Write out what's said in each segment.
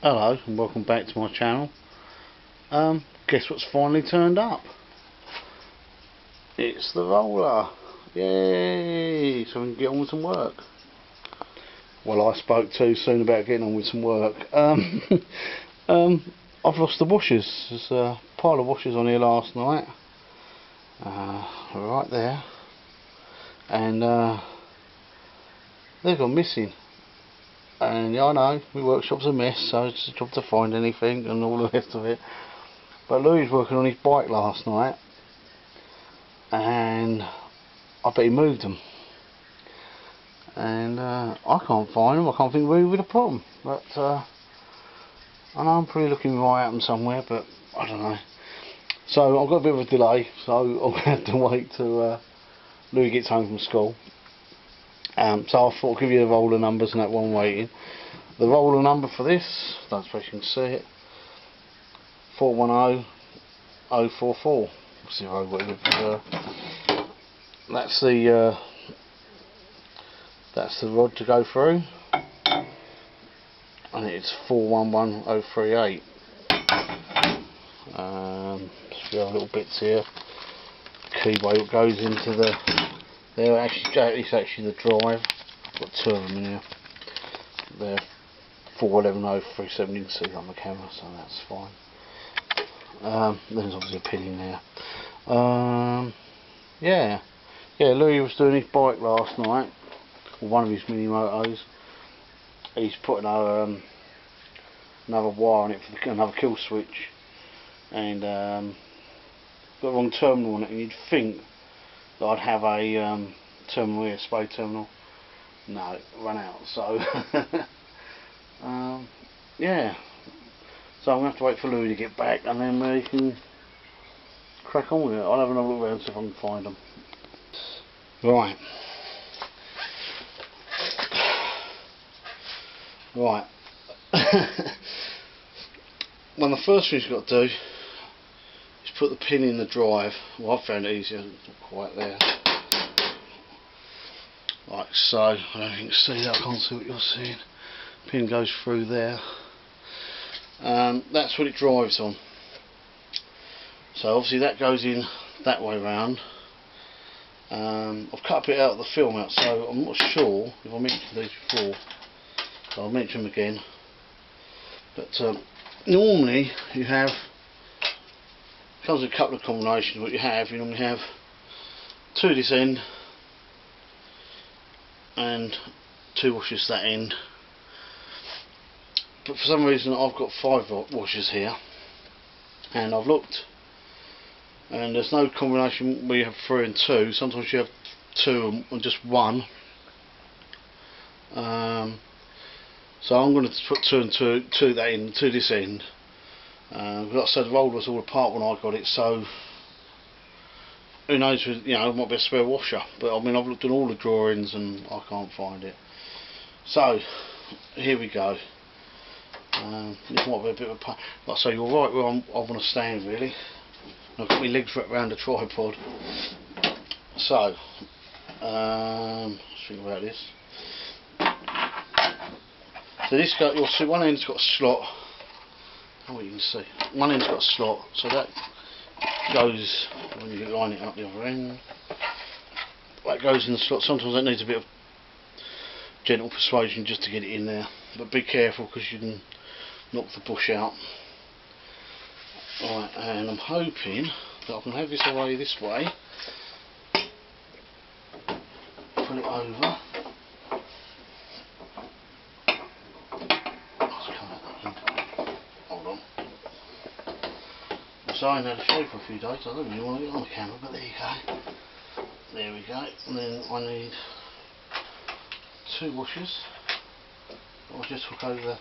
Hello and welcome back to my channel. Guess what's finally turned up? It's the roller. Yay! So we can get on with some work. Well, I spoke too soon about getting on with some work. I've lost the washers. There's a pile of washers on here last night. Right there. And they've gone missing. And yeah, I know, my workshop's a mess, so it's a job to find anything and all the rest of it. But Louis was working on his bike last night, and I bet he moved them. And I can't find them. I can't think where he would have put them. But I know I'm probably looking right at them somewhere, but I don't know. So I've got a bit of a delay, so I'm going to have to wait till Louis gets home from school. So I thought I'd give you the roller numbers and that one waiting. The roller number for this, don't suppose you can see it, 410044. Zero, whatever. That's the rod to go through, and it's 411038. Just the little bits here. Keyway goes into the. It's actually the drive. I've got two of them in here. They're 411037. You can see on the camera, so that's fine. There's obviously a pin in there. Yeah, Louis was doing his bike last night, or one of his mini motos. He's put another wire on it for another kill switch, and got the wrong terminal on it. And you'd think that I'd have a terminal here, spray terminal. No, it ran out. So yeah. So I'm going to have to wait for Louis to get back, and then we can crack on with it. I'll have another look around, see if I can find them. Right. Right. Well, the first thing you've got to do is put the pin in the drive. Well, I found it easier, it's not quite there. Like so. I don't think you can see that, I can't see what you're seeing. Pin goes through there. That's what it drives on. So obviously that goes in that way round. I've cut a bit out of the film out, so I'm not sure if I mentioned these before, so I'll mention them again. But normally you have, comes with a couple of combinations. What you normally have two at this end and two washers that end. But for some reason I've got 5 washers here, and I've looked, and there's no combination where you have 3 and 2. Sometimes you have 2 and just 1. So I'm going to put 2 and 2 that end, 2 this end. Like I said, the roller was all apart when I got it, so who knows? You know, it might be a spare washer. But I mean, I've looked at all the drawings and I can't find it. So here we go. This might be a bit of a pain. Like I say, you're right where I want to stand really. I've got my legs wrapped around the tripod. So, let's think about this. So this got, you'll see one end's got a slot. Oh, you can see. One end's got a slot, so that goes, when you line it up the other end, that goes in the slot. Sometimes that needs a bit of gentle persuasion just to get it in there. But be careful, because you can knock the bush out. Right, and I'm hoping that I can have this away this way, pull it over. Hold on. So I ain't had a shave for a few days, so I don't really want to get on the camera, but there you go. There we go. And then I need 2 washers. I'll just hook over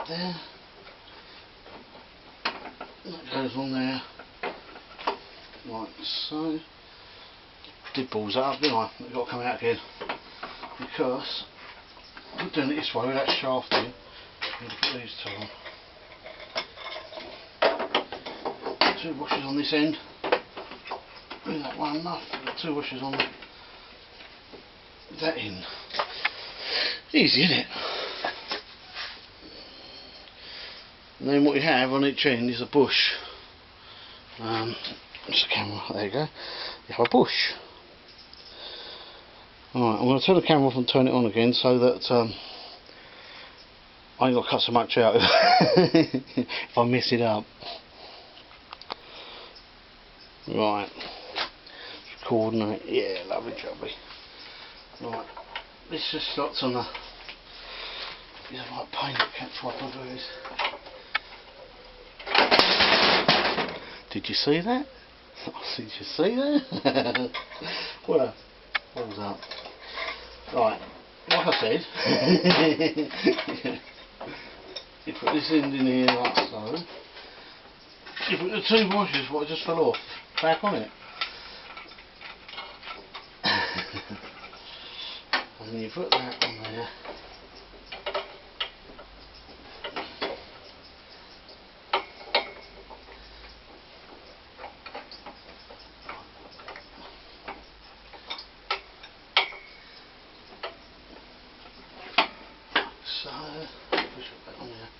there. That goes on there, like so. Did balls that up, didn't I? It's got to come out again, because I'm doing it this way with that shaft in. I need to put these 2 on. 2 washers on this end. Is that one enough? Got 2 washers on that end. Easy, isn't it? And then what you have on each end is a bush. Just the camera, there you go. You have a bush. Alright, I'm going to turn the camera off and turn it on again so that I ain't got to cut so much out if I mess it up. Right, coordinate, yeah, lovely jubbly. Right, this just slots on the. Yeah, right, paint can't try to do this. Did you see that? Did you see that? Well, balls up. Right, like I said, you put this end in here like so. You put the two washes, what just fell off, back on it. And you put that on there. So, push it back on there.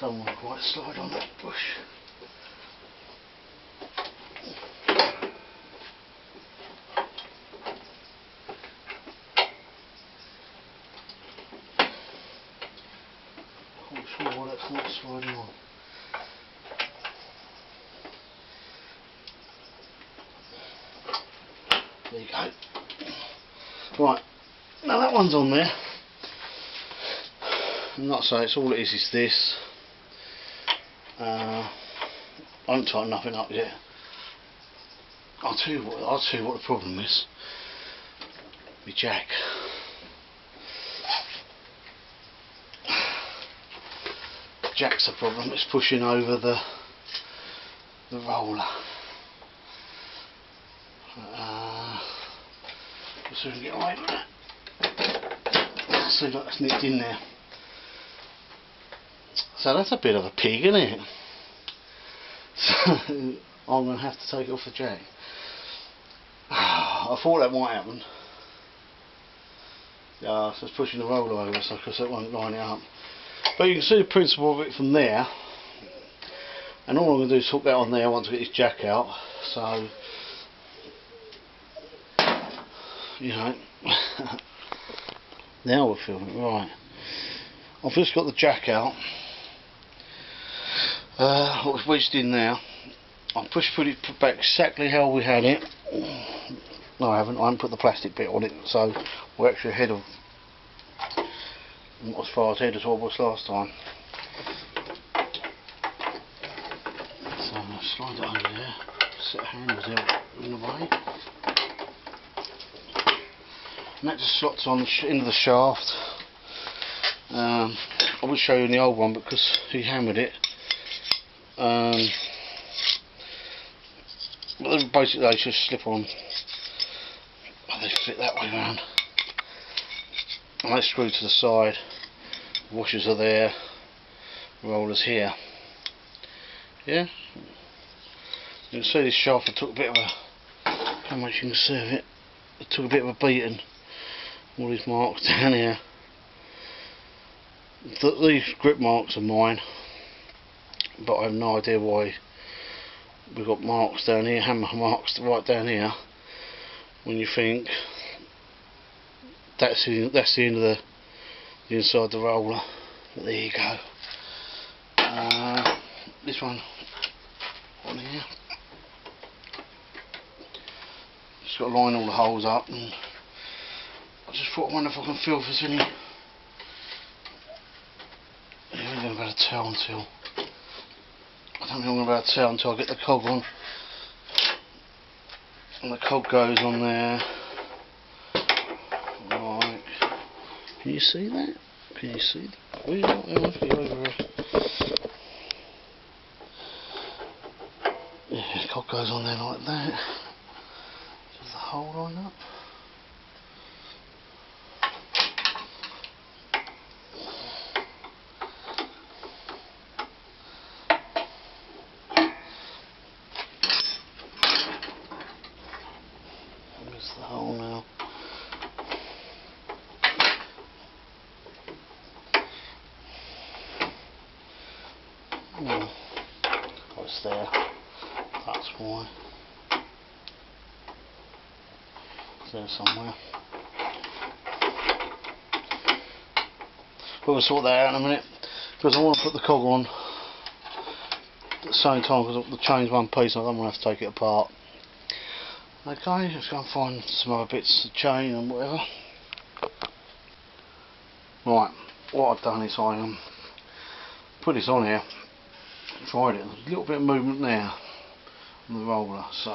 Don't want to quite slide on that bush. I'm sure why that's not sliding on. There you go. Right, now that one's on there. And like I say, it's all it is this. I haven't tightened nothing up yet. I'll tell you what the problem is. My jack. Jack's the problem. It's pushing over the roller. So we can get away with that. See, like that's nicked in there. So that's a bit of a pig, isn't it? So I'm going to have to take it off the jack. I thought that might happen. Yeah, so it's pushing the roller over, so because it won't line it up. But you can see the principle of it from there. And all I'm going to do is hook that on there once I get this jack out. So, you know, now we're filming. Right. I've just got the jack out. What's wedged in there. I'll put it back exactly how we had it. No, I haven't put the plastic bit on it, so we're actually ahead of, not as far ahead as what was last time. So I'm going to slide it over there, set the handles out in the way. And that just slots on into the shaft. I will show you in the old one because he hammered it. But basically they just slip on. They fit that way round. And they screw to the side. The washers are there. The rollers here. Yeah. You can see this shaft took a bit of a, how much you can see of it. It took a bit of a beating. All these marks down here. These grip marks are mine, but I have no idea why we've got marks down here, hammer marks right down here, when you think that's the end of the inside the roller. But there you go. This one on here, just got to line all the holes up, and I just thought, I wonder if I can feel if there's any. I'm going to be able to tell until I don't think I'm going to be able to tell until I get the cog on. And the cog goes on there. Right. Can you see that? Can you see that? Where have you over here? Yeah, the cog goes on there like that. Does the hole line up? it's there. That's why. It's there somewhere. But we'll sort that out in a minute, because I want to put the cog on at the same time, because the chain's one piece and I don't want to have to take it apart. Okay, let's go and find some other bits of chain and whatever. Right, what I've done is I put this on here, tried it, there's a little bit of movement there on the roller, so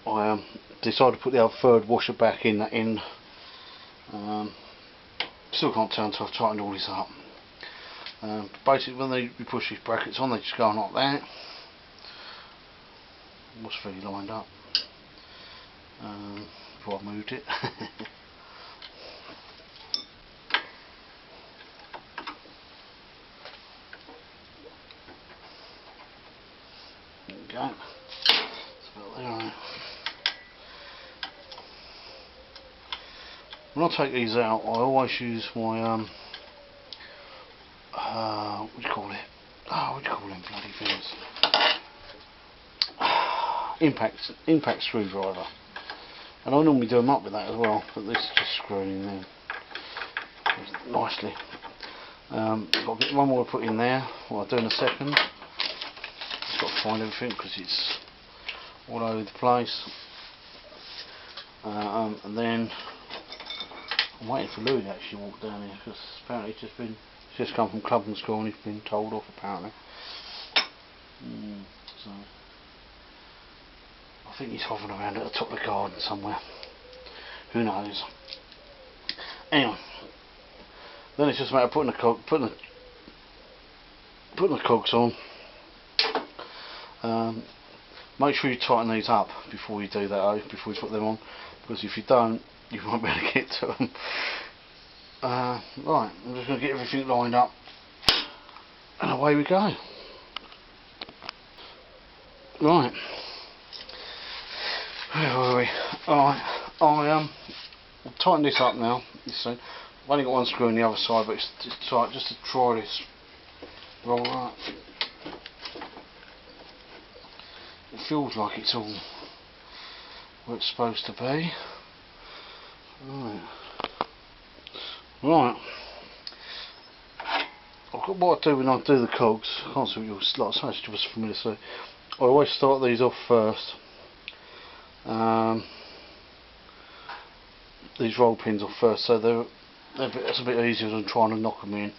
I decided to put the other third washer back in that end. Still can't tell until I've tightened all this up. Basically, when you push these brackets on, they just go on like that. Was fully lined up before I moved it. There we go. It's about there, right? When I take these out, I always use my what do you call it? Oh, what do you call them bloody things? Impact screwdriver, and I normally do them up with that as well, but this is just screwing in there nicely. I've got to get one more to put in there, what I'll do in a second. Just got to find everything because it's all over the place. And then I'm waiting for Louis to actually walk down here, because apparently he's just come from club and school and he's been told off apparently. So I think he's hovering around at the top of the garden somewhere. Who knows? Anyway, then it's just a matter of putting the cogs on. Make sure you tighten these up before you do that, before you put them on, because if you don't, you won't be able to get to them. Right, I'm just going to get everything lined up, and away we go. Right. Where were we? Alright, I'll tighten this up now. You see, I've only got one screw on the other side, but it's tight just to try this roll up. It feels like it's all where it's supposed to be. Right. What I do when I do the cogs, I can't see what you're like, so it's just familiar. So I always start these off first. These roll pins off first, so it's a bit easier than trying to knock them in.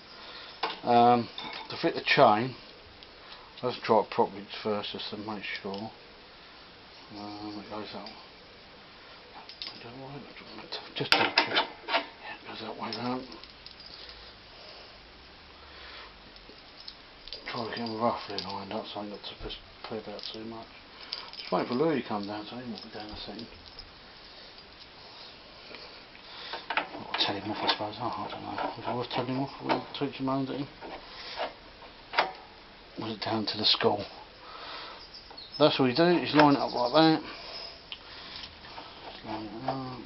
To fit the chain, let's try it properly first, just to make sure. It goes out. Just double check. Yeah, it goes that way round. Try to get them roughly lined up, so I ain't got to play about too much. Just waiting for Louis to come down, so he won't be down in a second. I'll tell him off, I suppose. Oh, I don't know. If I was telling him off, we'll teach him moaned at him. Was it down to the school? That's what we do, is line it up like that. Line it up.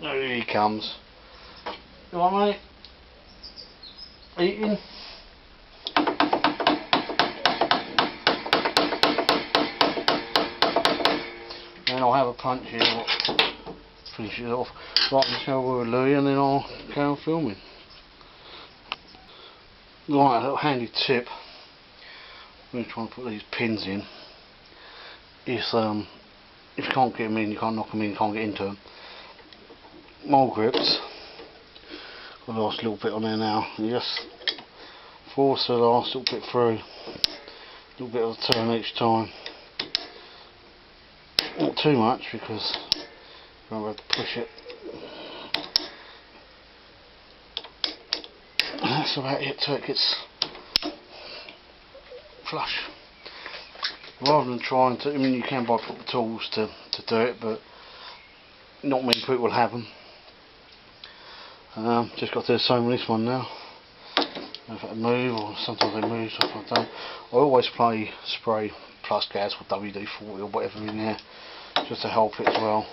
There he comes. You alright, mate? Eating? Then I'll have a punch here, finish it off. Right, let's go with Louis and then I'll go on filming. Right, a little handy tip when you're trying to put these pins in is if you can't get them in, you can't knock them in, you can't get into them. Mole grips, got the last little bit on there now, you just force the last little bit through, a little bit of a turn each time. Not too much because you won't have to push it. And that's about it till it gets flush. Rather than trying to, I mean you can buy proper tools to do it, but not many people have them. Just got to do the same with this one now. If it move, or sometimes they move, sometimes I don't. I always play spray plus gas or WD-40 or whatever in there, just to help it as well.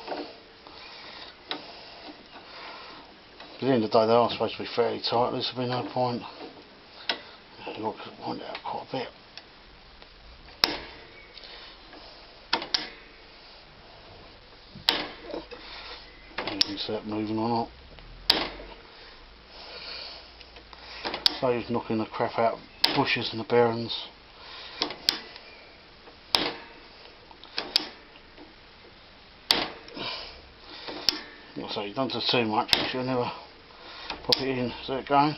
At the end of the day they are supposed to be fairly tight, there's be no point You've got to wind it out quite a bit. You can see that moving or not. Saves knocking the crap out of bushes and the bearings. So you don't do too much because you'll never pop it in. See it going?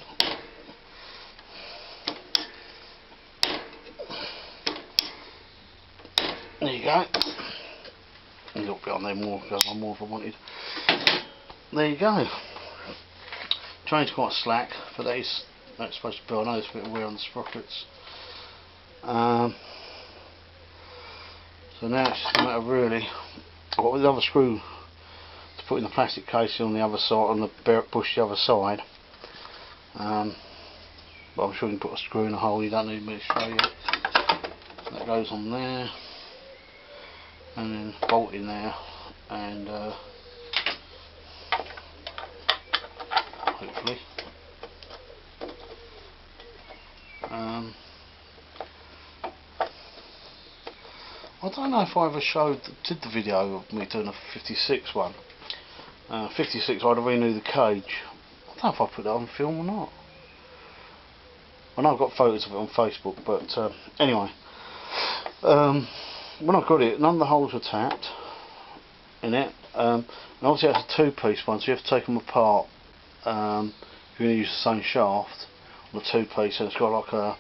There you go. A little bit on there more, go on more if I wanted. There you go. Chain's quite slack, but that's supposed to be. I know there's a bit of wear on the sprockets. So now it's just a matter of really. I've got the other screw to put in the plastic casing on the other side, on the bush the other side. But I'm sure you can put a screw in a hole. You don't need me to show you. That goes on there, and then bolt in there, and hopefully. I don't know if I ever did the video of me doing a 56 one. 56 I had to renew the cage. I don't know if I put that on film or not. I know I've got photos of it on Facebook, but anyway. When I got it, none of the holes were tapped in it. And obviously it's a two-piece one, so you have to take them apart if you're going to use the same shaft on the two-piece, and it's got like a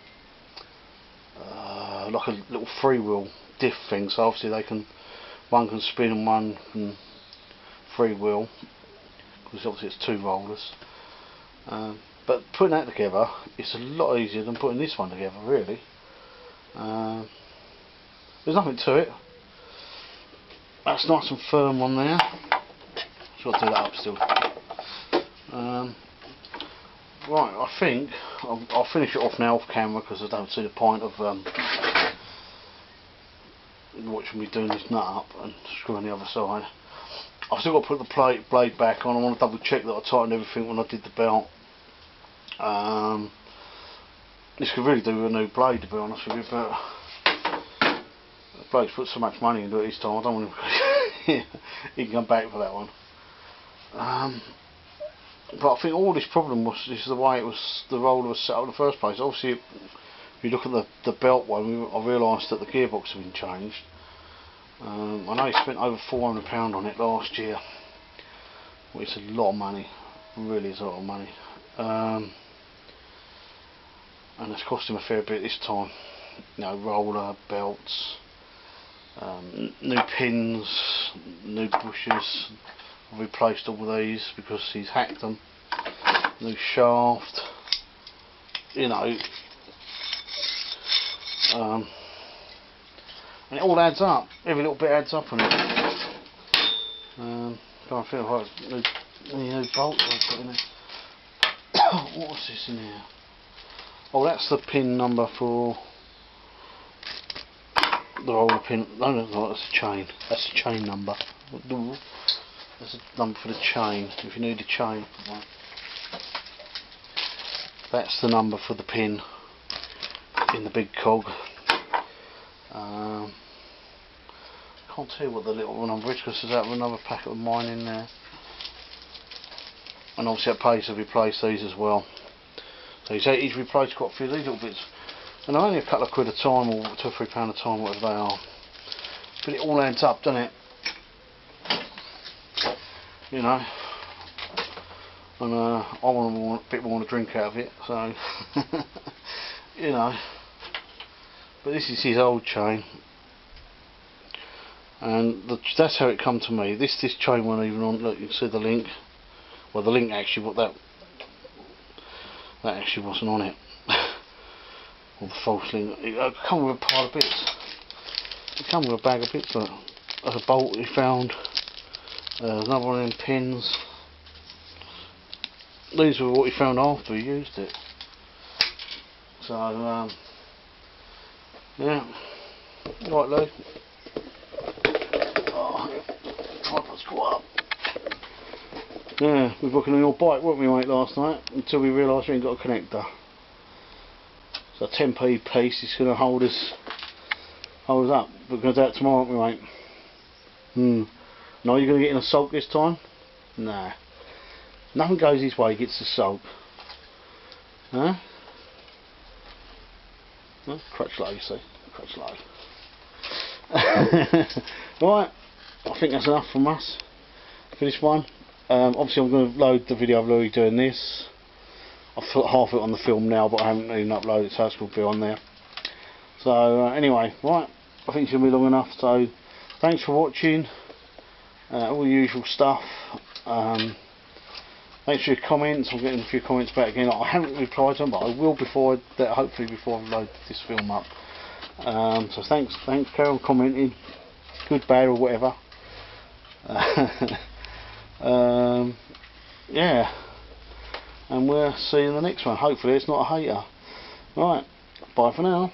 little freewheel diff thing, so obviously one can spin and one can freewheel, because obviously it's two rollers. But putting that together, it's a lot easier than putting this one together, really. There's nothing to it. That's nice and firm on there. Just got to do that up still. Right, I think I'll finish it off now off camera, because I don't see the point of watching me doing this nut up and screwing the other side. I've still got to put the blade back on. I want to double check that I tightened everything when I did the belt. This could really do with a new blade, to be honest with you, but the bloke's put so much money into it this time, I don't want him he can come back for that one. But I think all this problem was the way the roller was set up in the first place. Obviously, if you look at the belt one, I realised that the gearbox had been changed. I know he spent over £400 on it last year, which is a lot of money. It really is a lot of money. And it's cost him a fair bit this time. You know, roller, belts, new pins, new bushes. I've replaced all these because he's hacked them. New shaft, you know, and it all adds up. Every little bit adds up on it. Can't feel like any new bolts I put in there. What's this in here? Oh, that's the pin number for the roller pin. No, that's a chain. That's the chain number. That's a number for the chain. If you need a chain, that's the number for the pin in the big cog. Can't tell you what the little number is because there's another packet of mine in there. And obviously it pays to replace these as well. So he's replaced quite a few of these little bits. And they're only a couple of quid a time, or £2 or £3 a time, whatever they are. But it all adds up, doesn't it? You know. And I want a bit more to drink out of it, so you know. But this is his old chain, and that's how it come to me. This chain wasn't even on. Look, you can see the link. Well, the link actually, what that actually wasn't on it. Or the false link. It come with a pile of bits. It come with a bag of bits. Look, there's a bolt he found. Another one of them pins. These were what he found after he used it. So yeah. Right, Lou. Oh, tripod's caught up. Yeah, we were working on your bike, weren't we, mate, last night, until we realised we ain't got a connector. So a 10p piece is going to hold us up. We're going to do it tomorrow, aren't we, mate? No, you're going to get an assault this time? Nah. Nothing goes his way, he gets the salt. Huh? Well, crutch low, you see. Crutch low. Right, I think that's enough from us for this one. Obviously I'm going to load the video of Louis doing this. I've put half of it on the film now, but I haven't even uploaded it, so it's going to be on there. So anyway, right, I think it's going to be long enough, so thanks for watching. All the usual stuff. Thanks for your comments. I'm getting a few comments back again. I haven't replied to them, but I will hopefully before I load this film up. So thanks Carol, commenting, good, bad, or whatever. Yeah, and we'll see you in the next one. Hopefully it's not a hater. Right, bye for now.